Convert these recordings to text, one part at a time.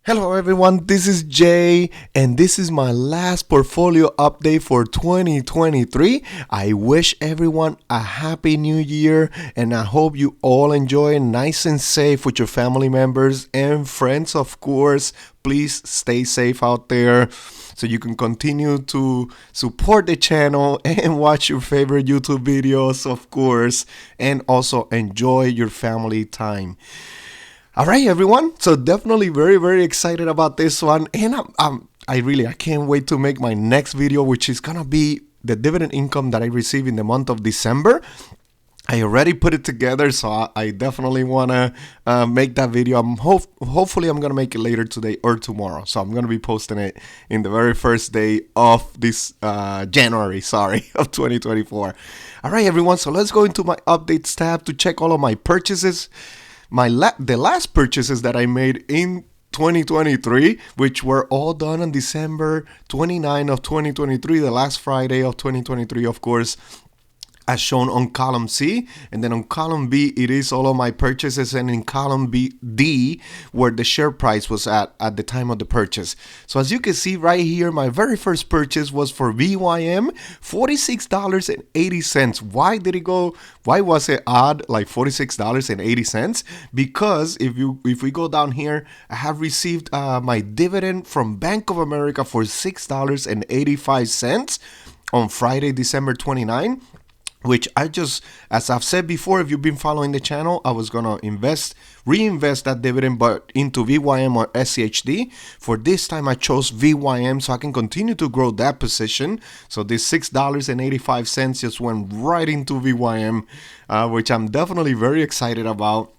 Hello everyone, this is Jay, and this is my last portfolio update for 2023. I wish everyone a happy new year, and I hope you all enjoy nice and safe with your family members and friends, of course. Please stay safe out there so you can continue to support the channel and watch your favorite YouTube videos, of course, and also enjoy your family time. All right, everyone. So definitely very excited about this one, and I can't wait to make my next video, which is gonna be the dividend income that I receive in the month of December. I already put it together, so I definitely wanna make that video. Hopefully I'm gonna make it later today or tomorrow. So I'm gonna be posting it in the very first day of this January, sorry, of 2024. All right, everyone. So let's go into my updates tab to check all of my purchases. The last purchases that I made in 2023, which were all done on December 29 of 2023, the last Friday of 2023, of course, as shown on column C, and then on column B it is all of my purchases, and in column D where the share price was at the time of the purchase. So as you can see right here, my very first purchase was for VYM, $46.80. Why was it odd, like $46.80? Because if we go down here, I have received my dividend from Bank of America for $6.85 on Friday, December 29, which as I've said before, if you've been following the channel, I was gonna reinvest that dividend, but into VYM or SCHD. For this time, I chose VYM so I can continue to grow that position. So this $6.85 just went right into VYM, which I'm definitely very excited about.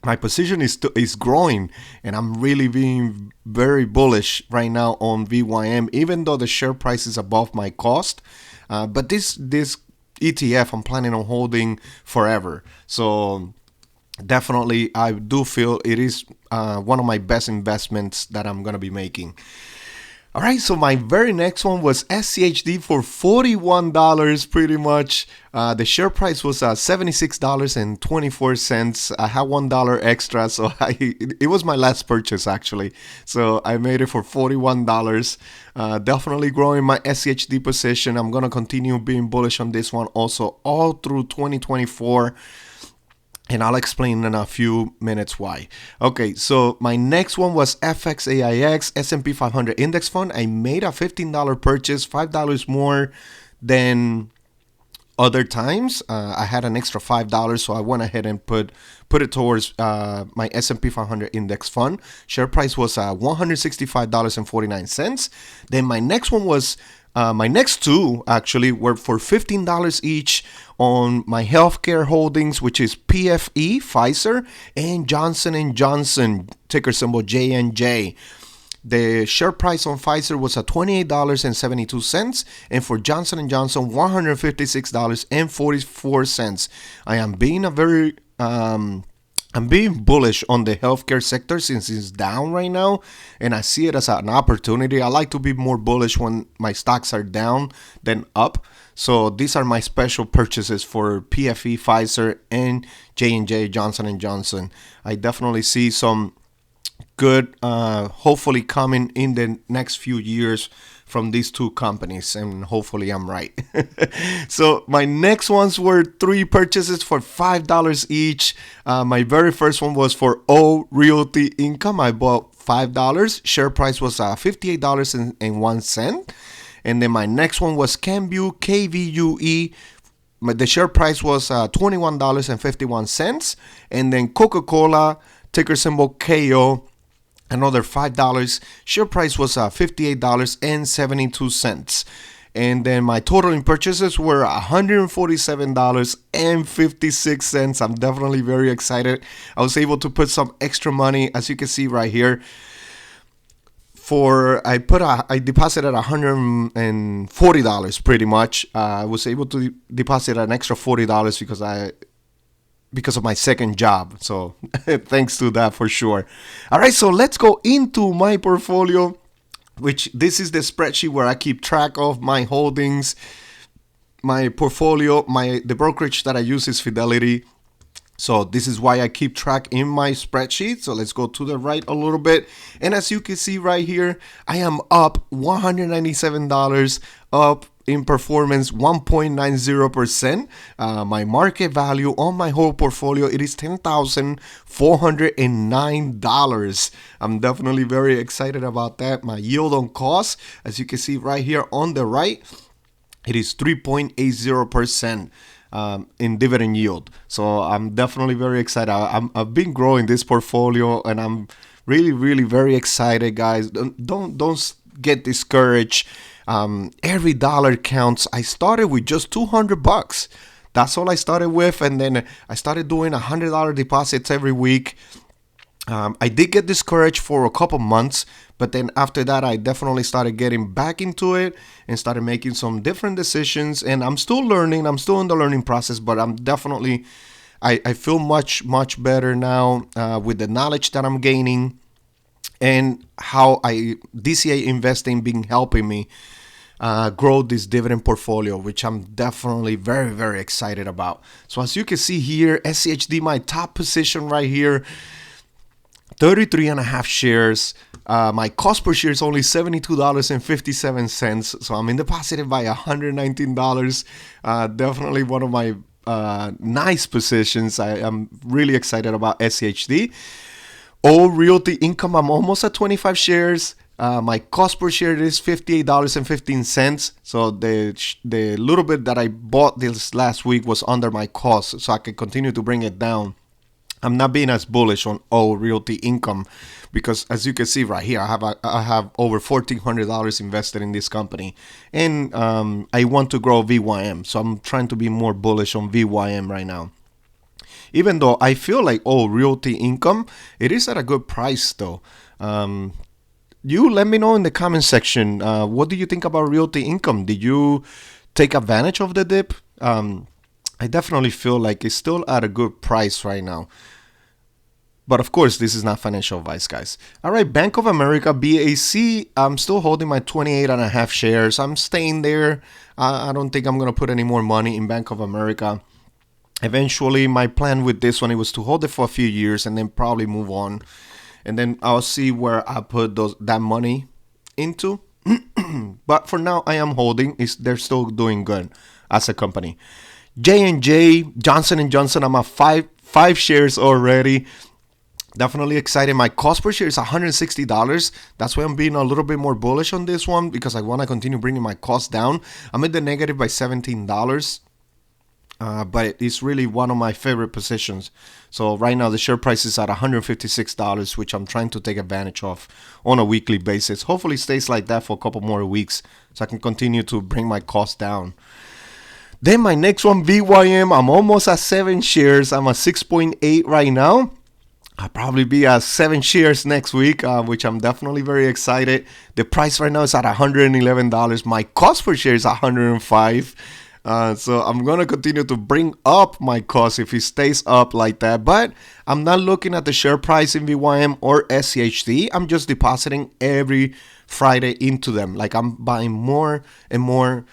My position is growing, and I'm really being very bullish right now on VYM, even though the share price is above my cost. But this ETF I'm planning on holding forever. So definitely I do feel it is one of my best investments that I'm going to be making. All right, so my very next one was SCHD for $41 pretty much. The share price was $76.24. I had $1 extra, so it was my last purchase actually. So I made it for $41. Definitely growing my SCHD position. I'm going to continue being bullish on this one also all through 2024. And I'll explain in a few minutes why. Okay, so my next one was FXAIX S&P 500 Index Fund. I made a $15 purchase, $5 more than other times. I had an extra $5, so I went ahead and put it towards my S&P 500 Index Fund. Share price was $165.49. Then my next one was my next two actually were for $15 each on my healthcare holdings, which is PFE, Pfizer, and Johnson & Johnson, ticker symbol J&J. The share price on Pfizer was at $28.72, and for Johnson & Johnson, $156.44. I am being I'm being bullish on the healthcare sector since it's down right now, and I see it as an opportunity. I like to be more bullish when my stocks are down than up. So these are my special purchases for PFE, Pfizer, and J&J, Johnson & Johnson. I definitely see some good, hopefully coming in the next few years from these two companies, and hopefully I'm right. So my next ones were three purchases for $5 each. My very first one was for O Realty Income. I bought $5. Share price was $58.01. And then my next one was Kenvue, KVUE. The share price was $21.51. And then Coca-Cola, ticker symbol KO, another $5. Share price was $58.72. And then my total in purchases were $147.56. I'm definitely very excited. I was able to put some extra money, as you can see right here. I deposited $140 pretty much. I was able to deposit an extra $40 because of my second job. So thanks to that for sure. All right, so let's go into my portfolio, which this is the spreadsheet where I keep track of my holdings, my portfolio. The brokerage that I use is Fidelity. So this is why I keep track in my spreadsheet. So let's go to the right a little bit. And as you can see right here, I am up $197, up in performance 1.90%. My market value on my whole portfolio, it is $10,409. I'm definitely very excited about that. My yield on cost, as you can see right here on the right, it is 3.80%. In dividend yield. So I'm definitely very excited. I've been growing this portfolio, and I'm really very excited, guys. Don't get discouraged. Every dollar counts. I started with just $200. That's all I started with, and then I started doing $100 deposits every week. I did get discouraged for a couple months, but then after that, I definitely started getting back into it and started making some different decisions. And I'm still learning. I'm still in the learning process, but I'm definitely, I feel much better now with the knowledge that I'm gaining and how DCA investing been helping me grow this dividend portfolio, which I'm definitely very excited about. So as you can see here, SCHD, my top position right here, 33 and a half shares. My cost per share is only $72.57. So I'm in the positive by $119. Definitely one of my nice positions. I am really excited about SCHD. All Realty Income, I'm almost at 25 shares. My cost per share is $58.15. So the little bit that I bought this last week was under my cost, so I can continue to bring it down. I'm not being as bullish on Realty Income because, as you can see right here, I have over $1,400 invested in this company, and I want to grow VYM, so I'm trying to be more bullish on VYM right now. Even though I feel like Realty Income, it is at a good price though. You let me know in the comment section. What do you think about Realty Income? Did you take advantage of the dip? I definitely feel like it's still at a good price right now. But of course, this is not financial advice, guys. All right, Bank of America, BAC, I'm still holding my 28 and a half shares. I'm staying there. I don't think I'm going to put any more money in Bank of America. Eventually, my plan with this one, it was to hold it for a few years and then probably move on. And then I'll see where I put that money into. But for now, I am holding. They're still doing good as a company. J&J, Johnson & Johnson, I'm at five shares already. Definitely excited. My cost per share is $160. That's why I'm being a little bit more bullish on this one, because I want to continue bringing my cost down. I'm in the negative by $17. But it's really one of my favorite positions. So right now the share price is at $156, which I'm trying to take advantage of on a weekly basis. Hopefully it stays like that for a couple more weeks so I can continue to bring my cost down. Then my next one, VYM, I'm almost at 7 shares. I'm at 6.8 right now. I'll probably be at 7 shares next week, which I'm definitely very excited. The price right now is at $111. My cost per share is $105. So I'm going to continue to bring up my cost if it stays up like that. But I'm not looking at the share price in VYM or SCHD. I'm just depositing every Friday into them. Like I'm buying more and more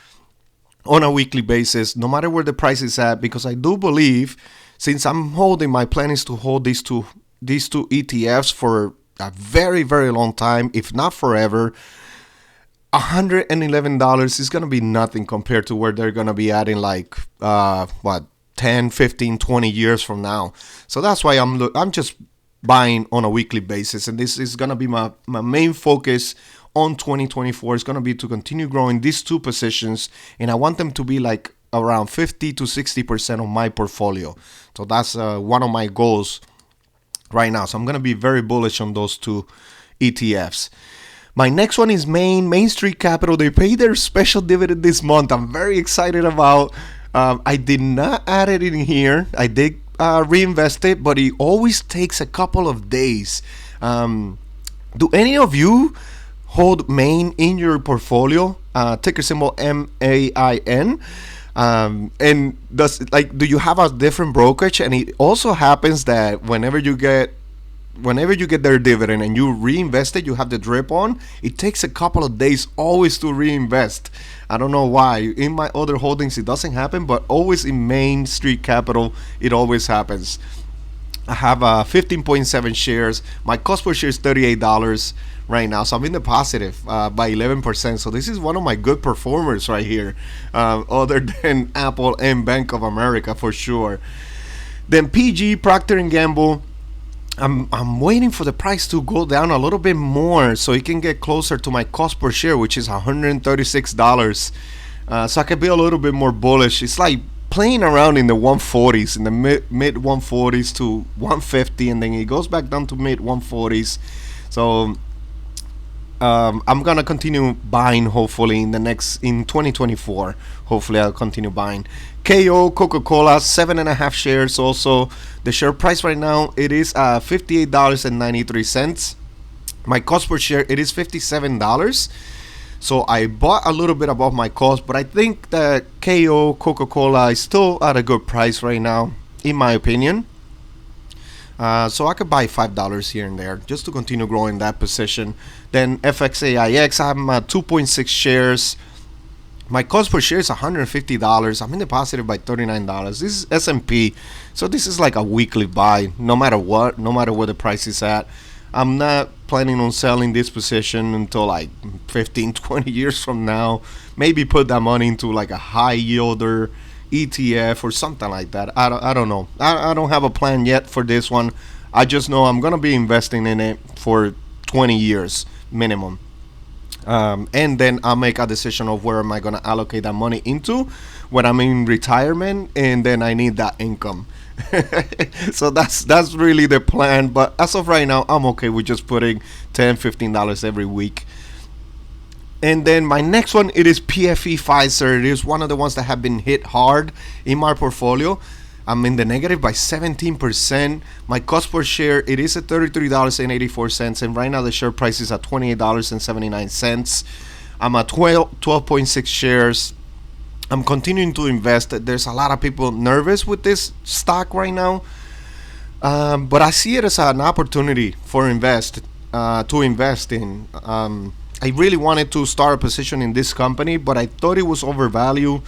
on a weekly basis, no matter where the price is at, because I do believe, since I'm holding, my plan is to hold these two ETFs for a very long time, if not forever. $111 is going to be nothing compared to where they're going to be at in like 10, 15, 20 years from now. So that's why I'm just buying on a weekly basis, and this is going to be my main focus on 2024. Is going to be to continue growing these two positions, and I want them to be like around 50 to 60% of my portfolio. So that's one of my goals right now. So I'm going to be very bullish on those two ETFs. My next one is Main Street Capital. They paid their special dividend this month. I'm very excited about. I did not add it in here. I did reinvest it, but it always takes a couple of days. Do any of you hold Main in your portfolio? Ticker symbol MAIN. And do you have a different brokerage? And it also happens that whenever you get whenever you get their dividend and you reinvest it, you have the drip on. It takes a couple of days always to reinvest. I don't know why. In my other holdings, it doesn't happen, but always in Main Street Capital, it always happens. I have 15.7 shares. My cost per share is $38 right now, so I'm in the positive by 11%. So this is one of my good performers right here, other than Apple and Bank of America for sure. Then PG, Procter and Gamble. I'm waiting for the price to go down a little bit more so it can get closer to my cost per share, which is $136. So I can be a little bit more bullish. It's like playing around in the 140s, in the mid 140s to 150, and then it goes back down to mid 140s. So I'm gonna continue buying. Hopefully in 2024. Hopefully I'll continue buying. KO Coca-Cola, 7.5 shares. Also, the share price right now it is $58.93. My cost per share it is $57. So I bought a little bit above my cost, but I think that KO Coca-Cola is still at a good price right now, in my opinion. So I could buy $5 here and there just to continue growing that position. Then FXAIX, I'm at 2.6 shares. My cost per share is $150. I'm in the positive by $39. This is S&P, so this is like a weekly buy, no matter what, no matter where the price is at. I'm not planning on selling this position until like 15, 20 years from now. Maybe put that money into like a high yielder ETF or something like that. I don't know. I don't have a plan yet for this one. I just know I'm gonna be investing in it for 20 years minimum. And then I'll make a decision of where am I gonna allocate that money into when I'm in retirement, and then I need that income. So that's really the plan. But as of right now, I'm okay with just putting $10-15 every week. And then my next one, it is PFE Pfizer. It is one of the ones that have been hit hard in my portfolio. I'm in the negative by 17%. My cost per share, it is at $33.84. And right now the share price is at $28.79. I'm at 12.6 shares. I'm continuing to invest. There's a lot of people nervous with this stock right now. But I see it as an opportunity for to invest in. I really wanted to start a position in this company, but I thought it was overvalued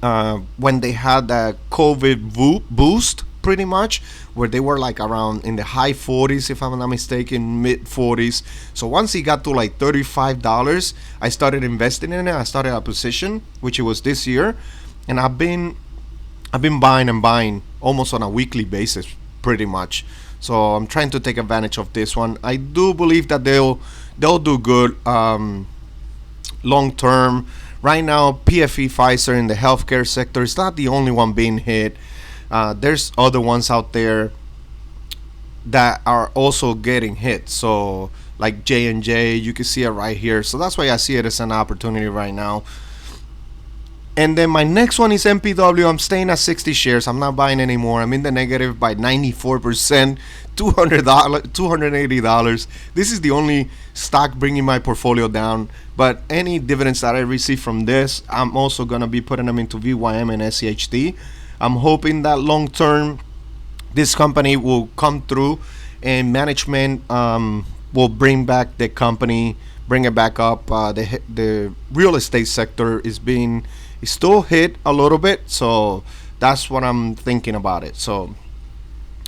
when they had that COVID boost, pretty much, where they were like around in the high 40s, if I'm not mistaken, mid 40s. So once it got to like $35, I started investing in it. I started a position, which it was this year, and I've been buying and buying almost on a weekly basis, pretty much. So I'm trying to take advantage of this one. I do believe that they'll do good long term. Right now, PFE Pfizer in the healthcare sector is not the only one being hit. There's other ones out there that are also getting hit. So like J&J, you can see it right here. So that's why I see it as an opportunity right now. And then my next one is MPW. I'm staying at 60 shares. I'm not buying anymore. I'm in the negative by 94%, $280. This is the only stock bringing my portfolio down. But any dividends that I receive from this, I'm also going to be putting them into VYM and SCHD. I'm hoping that long term, this company will come through and management will bring back the company, bring it back up. The real estate sector is still hit a little bit, so that's what I'm thinking about it. So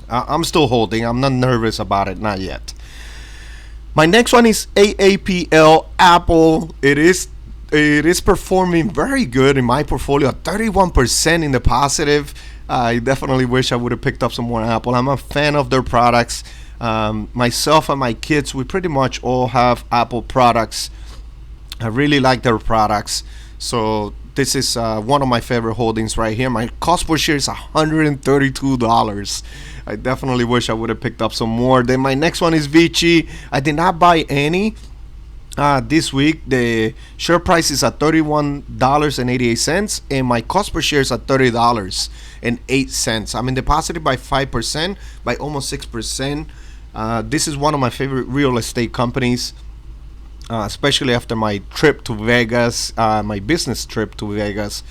I'm still holding. I'm not nervous about it, not yet. My next one is AAPL Apple. It is performing very good in my portfolio at 31% in the positive. I definitely wish I would have picked up some more Apple. I'm a fan of their products. Myself and my kids, we pretty much all have Apple products. I really like their products. So this is one of my favorite holdings right here. My cost per share is $132. I definitely wish I would have picked up some more. Then my next one is Vici. I did not buy any this week. The share price is at $31.88, and my cost per share is at $30.08. I'm in the positive by 5%, by almost 6%. This is one of my favorite real estate companies. Especially after my trip to Vegas, my business trip to Vegas,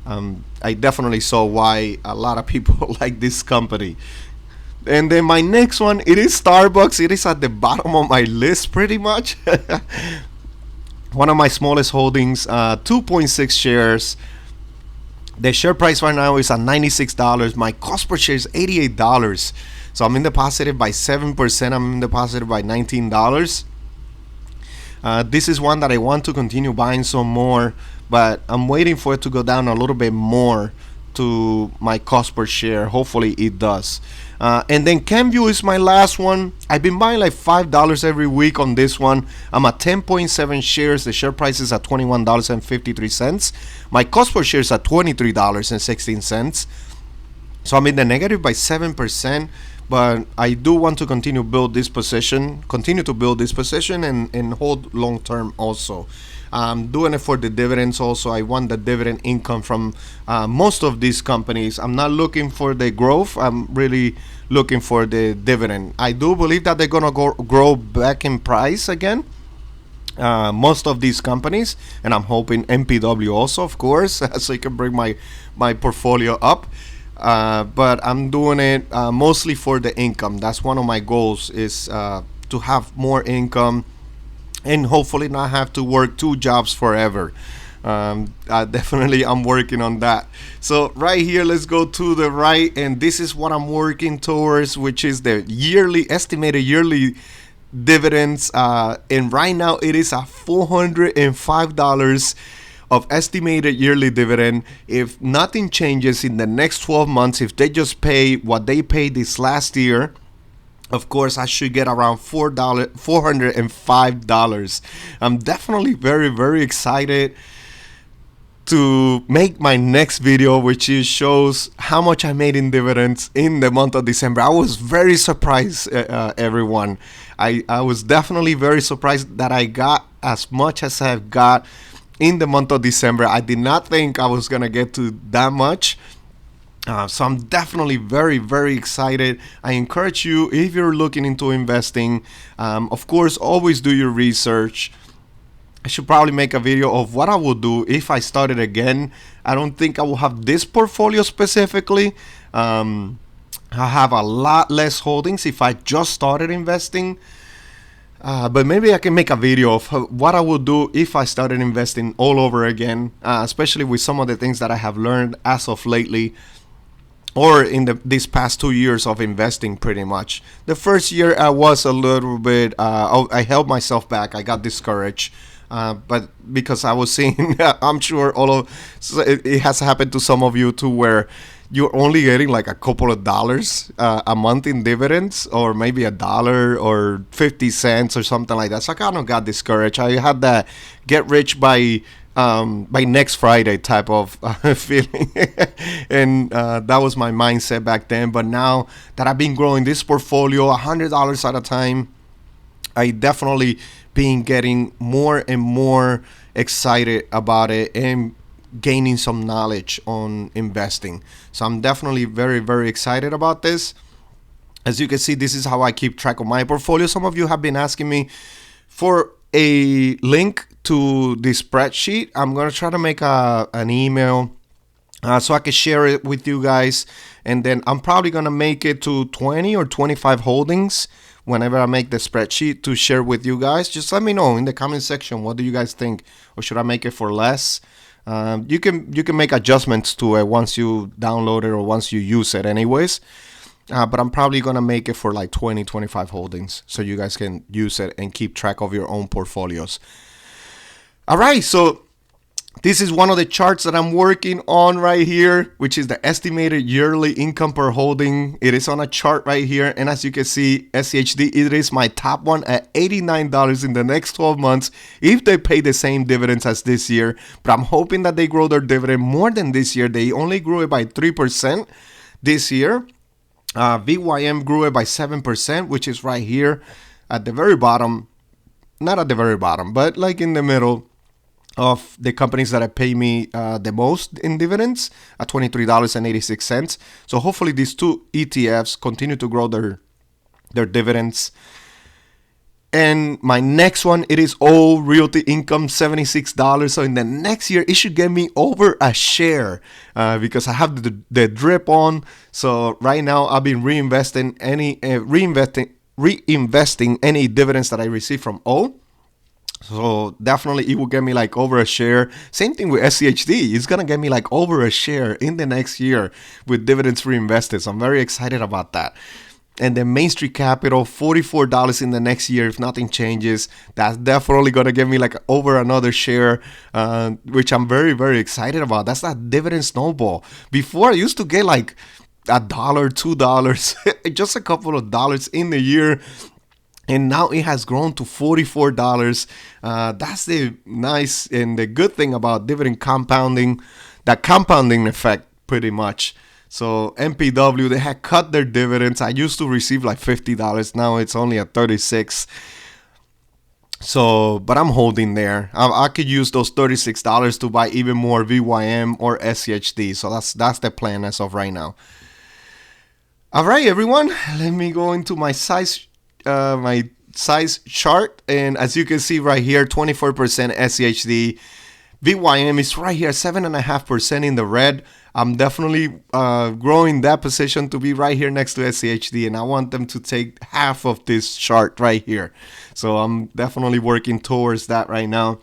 I definitely saw why a lot of people like this company. And then my next one, it is Starbucks. It is at the bottom of my list pretty much. One of my smallest holdings, 2.6 shares. The share price right now is at $96. My cost per share is $88. So I'm in the positive by 7%. I'm in the positive by $19. This is one that I want to continue buying some more, but I'm waiting for it to go down a little bit more to my cost per share. Hopefully it does. And then CamView is my last one. I've been buying like $5 every week on this one. I'm at 10.7 shares. The share price is at $21.53. My cost per share is at $23.16. So I'm in the negative by 7%. But I do want to continue to build this position and hold long term also. I'm doing it for the dividends also. I want the dividend income from most of these companies. I'm not looking for the growth. I'm really looking for the dividend. I do believe that they're gonna grow back in price again. Most of these companies, and I'm hoping MPW also, of course, so you can bring my portfolio up. But I'm doing it mostly for the income. That's one of my goals, is to have more income and hopefully not have to work two jobs forever. Definitely I'm working on that. So right here, let's go to the right, and this is what I'm working towards, which is the estimated yearly dividends. And right now it is at $405 of estimated yearly dividend. If nothing changes in the next 12 months, if they just pay what they paid this last year, of course I should get around $405. I'm definitely very, very excited to make my next video, which is shows how much I made in dividends in the month of December. I was very surprised, everyone. I was definitely very surprised that I got as much as I've got in the month of December. I did not think I was gonna get to that much. So I'm definitely very, very excited. I encourage you, if you're looking into investing, of course, always do your research. I should probably make a video of what I would do if I started again. I don't think I will have this portfolio specifically. I have a lot less holdings if I just started investing. But maybe I can make a video of what I would do if I started investing all over again, especially with some of the things that I have learned as of lately, or in these past 2 years of investing pretty much. The first year I was a little bit, I held myself back. I got discouraged. But because I was seeing, I'm sure it has happened to some of you too, where you're only getting like a couple of dollars a month in dividends, or maybe $1 or 50 cents or something like that. So I kind of got discouraged. I had that get rich by next Friday type of feeling. And that was my mindset back then. But now that I've been growing this portfolio $100 at a time, I definitely been getting more and more excited about it and gaining some knowledge on investing. So I'm definitely very, very excited about this. As you can see, this is how I keep track of my portfolio. Some of you have been asking me for a link to this spreadsheet. I'm going to try to make an email so I can share it with you guys. And then I'm probably going to make it to 20 or 25 holdings whenever I make the spreadsheet to share with you guys. Just let me know in the comment section, what do you guys think? Or should I make it for less? You can make adjustments to it once you download it or once you use it anyways. But I'm probably going to make it for like 20, 25 holdings so you guys can use it and keep track of your own portfolios. All right, so this is one of the charts that I'm working on right here, which is the estimated yearly income per holding. It is on a chart right here. And as you can see, SCHD, it is my top one at $89 in the next 12 months if they pay the same dividends as this year. But I'm hoping that they grow their dividend more than this year. They only grew it by 3% this year. VYM grew it by 7%, which is right here at the very bottom. Not at the very bottom, but like in the middle of the companies that pay me the most in dividends at $23.86. So hopefully these two ETFs continue to grow their dividends. And my next one, it is all realty income, $76. So in the next year, it should get me over a share because I have the drip on. So right now, I've been reinvesting any dividends that I receive from O. So definitely it will get me like over a share. Same thing with SCHD. It's going to get me like over a share in the next year with dividends reinvested. So I'm very excited about that. And then Main Street Capital, $44 in the next year if nothing changes. That's definitely going to give me like over another share, which I'm very, very excited about. That's that dividend snowball. Before I used to get like $1, $2, just a couple of dollars in the year. And now it has grown to $44. That's the nice and the good thing about dividend compounding, that compounding effect pretty much. So MPW, they had cut their dividends. I used to receive like $50. Now it's only at $36. So, but I'm holding there. I could use those $36 to buy even more VYM or SCHD. So that's the plan as of right now. All right, everyone. Let me go into my size chart, and as you can see right here, 24% SCHD. VYM is right here, 7.5% in the red. I'm definitely growing that position to be right here next to SCHD, and I want them to take half of this chart right here. So I'm definitely working towards that right now.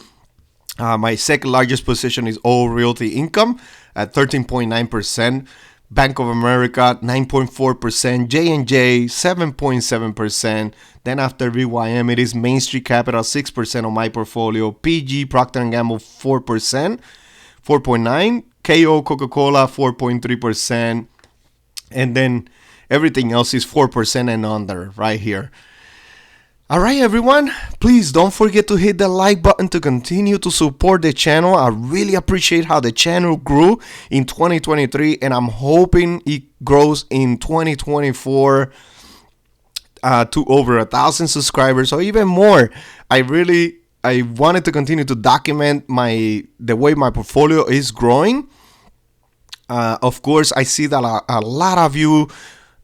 My second largest position is all realty income at 13.9%. Bank of America, 9.4%, J&J, 7.7%. Then after VYM, it is Main Street Capital, 6% on my portfolio. PG, Procter & Gamble, 4%, 4.9%. KO, Coca-Cola, 4.3%. And then everything else is 4% and under right here. All right, everyone, please don't forget to hit the like button to continue to support the channel. I really appreciate how the channel grew in 2023, and I'm hoping it grows in 2024 to over 1,000 subscribers or even more. I wanted to continue to document the way my portfolio is growing. Of course, I see that a lot of you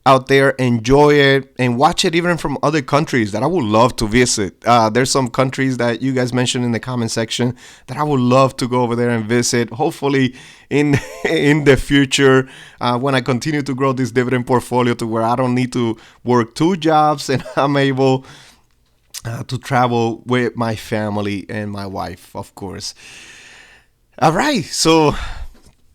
out there enjoy it and watch it even from other countries that I would love to visit. There's some countries that you guys mentioned in the comment section that I would love to go over there and visit. Hopefully in the future, when I continue to grow this dividend portfolio to where I don't need to work 2 jobs and I'm able to travel with my family and my wife, of course. All right, so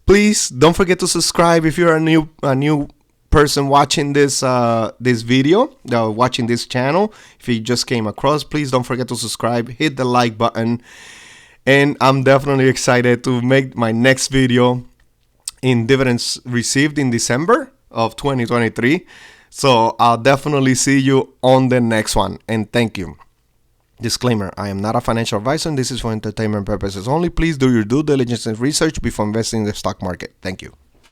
please don't forget to subscribe if you're a new person watching this video, watching this channel. If you just came across, please don't forget to subscribe, hit the like button, and I'm definitely excited to make my next video in dividends received in December of 2023. So I'll definitely see you on the next one, and thank you. Disclaimer, I am not a financial advisor and this is for entertainment purposes only. Please do your due diligence and research before investing in the stock market. Thank you.